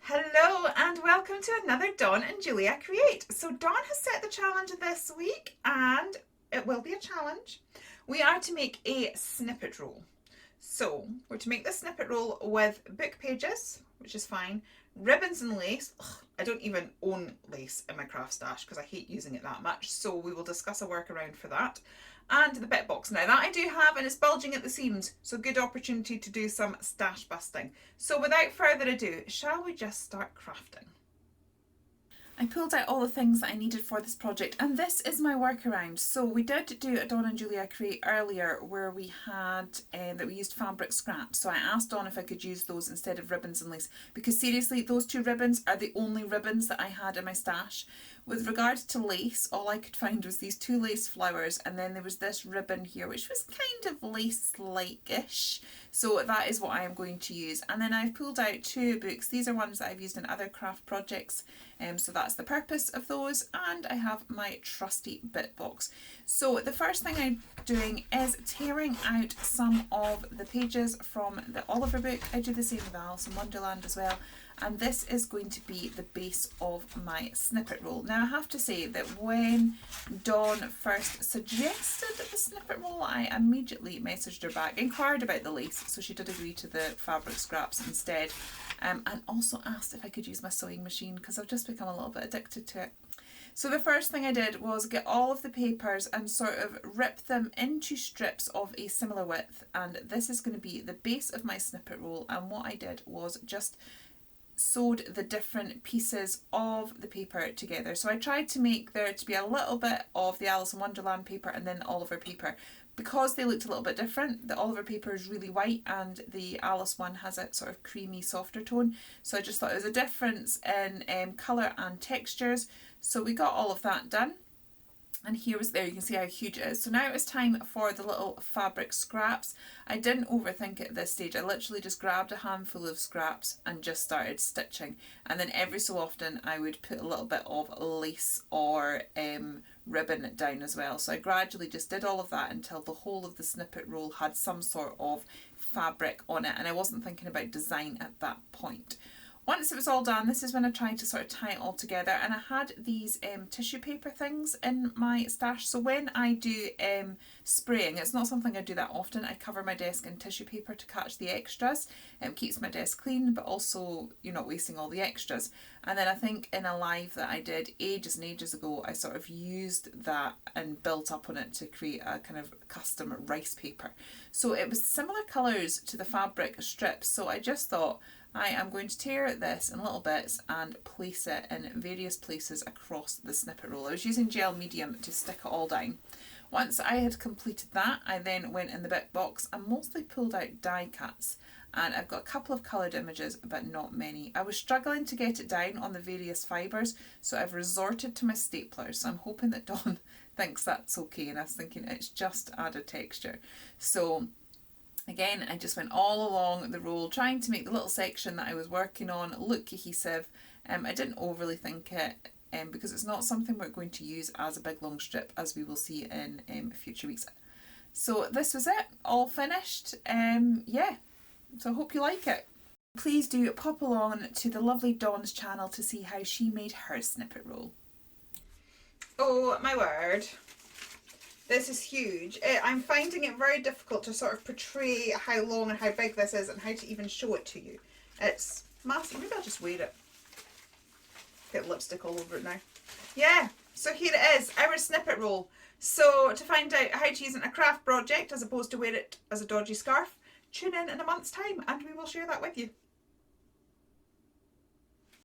Hello and welcome to another Dawn and Julia Create. So Dawn has set the challenge this week and it will be a challenge. We are to make a snippet roll. So we're to make this snippet roll with book pages, which is fine, ribbons and lace. Ugh, I don't even own lace in my craft stash because I hate using it that much. So we will discuss a workaround for that. And the bit box. Now that I do have, and it's bulging at the seams, so good opportunity to do some stash busting. So without further ado, shall we just start crafting? I pulled out all the things that I needed for this project, and this is my workaround. So we did do a Dawn and Julia Create earlier where we had that we used fabric scraps. So I asked Dawn if I could use those instead of ribbons and lace, because seriously, those two ribbons are the only ribbons that I had in my stash. With regards to lace, all I could find was these two lace flowers, and then there was this ribbon here, which was kind of lace-like-ish. So that is what I am going to use. And then I've pulled out two books. These are ones that I've used in other craft projects. So that's the purpose of those. And I have my trusty bit box. So the first thing I'm doing is tearing out some of the pages from the Oliver book. I do the same with Alice in Wonderland as well. And this is going to be the base of my snippet roll. Now I have to say that when Dawn first suggested the snippet roll, I immediately messaged her back, inquired about the lace, so she did agree to the fabric scraps instead, and also asked if I could use my sewing machine because I've just become a little bit addicted to it. So the first thing I did was get all of the papers and sort of rip them into strips of a similar width, and this is going to be the base of my snippet roll. And what I did was just sewed the different pieces of the paper together. So I tried to make there to be a little bit of the Alice in Wonderland paper and then the Oliver paper. Because they looked a little bit different, the Oliver paper is really white and the Alice one has a sort of creamy, softer tone. So I just thought it was a difference in colour and textures. So we got all of that done. And here was there, you can see how huge it is. So now it's time for the little fabric scraps. I didn't overthink it at this stage. I literally just grabbed a handful of scraps and just started stitching. And then every so often I would put a little bit of lace or ribbon down as well. So I gradually just did all of that until the whole of the snippet roll had some sort of fabric on it. And I wasn't thinking about design at that point. Once it was all done, this is when I tried to sort of tie it all together, and I had these tissue paper things in my stash. So when I do spraying, it's not something I do that often. I cover my desk in tissue paper to catch the extras. It keeps my desk clean, but also you're not wasting all the extras. And then I think in a live that I did ages and ages ago, I sort of used that and built up on it to create a kind of custom rice paper. So it was similar colours to the fabric strips. So I just thought, I am going to tear this in little bits and place it in various places across the snippet roll. I was using gel medium to stick it all down. Once I had completed that, I then went in the bit box and mostly pulled out die cuts. And I've got a couple of coloured images, but not many. I was struggling to get it down on the various fibres, so I've resorted to my stapler. So I'm hoping that Dawn thinks that's okay, and I was thinking it's just added texture. So again, I just went all along the roll trying to make the little section that I was working on look cohesive. I didn't overly think it because it's not something we're going to use as a big long strip, as we will see in future weeks. So this was it, all finished. Yeah, so I hope you like it. Please do pop along to the lovely Dawn's channel to see how she made her snippet roll. Oh my word. This is huge. I'm finding it very difficult to sort of portray how long and how big this is and how to even show it to you. It's massive. Maybe I'll just wear it. Get lipstick all over it now. Yeah, so here it is, our snippet roll. So to find out how to use it in a craft project as opposed to wear it as a dodgy scarf, tune in a month's time and we will share that with you.